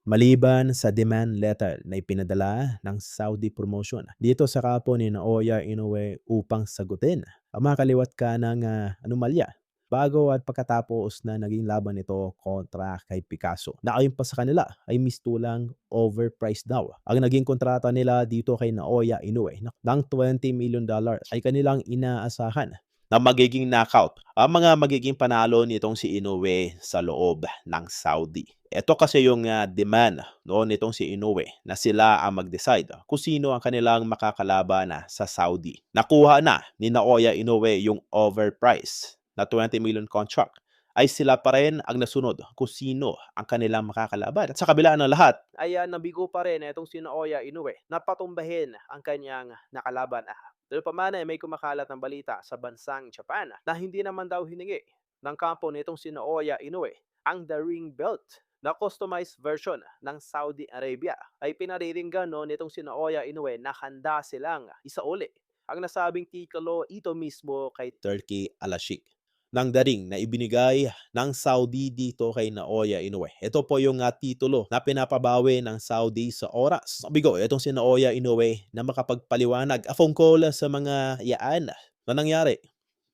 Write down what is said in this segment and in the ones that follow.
Maliban sa demand letter na ipinadala ng Saudi Promotion dito sa kampo ni Naoya Inoue upang sagutin ang mga kaliwat kanang anomalya bago at pagkatapos na naging laban nito kontra kay Picasso. Na ayon pa sa kanila ay mistulang overpriced daw ang naging kontrata nila dito kay Naoya Inoue ng $20 million ay kanilang inaasahan na magiging knockout ang mga magiging panalo nitong si Inoue sa loob ng Saudi. Ito kasi yung demand no, nitong si Inoue na sila ang mag-decide kung sino ang kanilang makakalaban sa Saudi. Nakuha na ni Naoya Inoue yung overpriced na 20 million contract ay sila pa rin ang nasunod kung sino ang kanilang makakalaban. At sa kabila ng lahat, ay nabigo pa rin itong si Naoya Inoue na patumbahin ang kanyang nakalaban. Pero paman ay may kumakalat ng balita sa bansang Japan na hindi naman daw hiningi ng kampo nitong si Naoya Inoue ang The Ring Belt na customized version ng Saudi Arabia. Ay pinariringgan no, nitong si Naoya Inoue na handa silang isauli ang nasabing titulo ito mismo kay Turkey Al-Sheikh ng daring na ibinigay ng Saudi dito kay Naoya Inoue. Ito po yung titulo na pinapabawi ng Saudi sa oras. Bigo, itong si Naoya Inoue na makapagpaliwanag a phone call sa mga iyaan na nangyari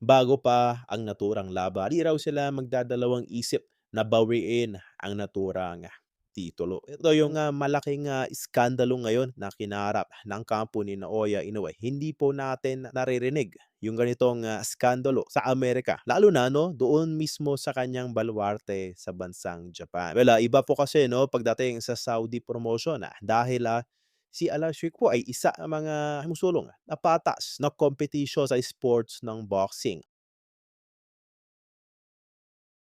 bago pa ang naturang laban. Di raw sila magdadalawang isip na bawiin ang naturang titulo. Ito yung malaking iskandalo ngayon na kinarap ng kampo ni Naoya Inoue. Hindi po natin naririnig yung ganitong skandalo sa Amerika. Lalo na no, doon mismo sa kanyang baluarte sa bansang Japan. Well, iba po kasi no pagdating sa Saudi promotion dahil si Al-Sheikh po ay isa ang mga humusulong na patas na competition sa sports ng boxing.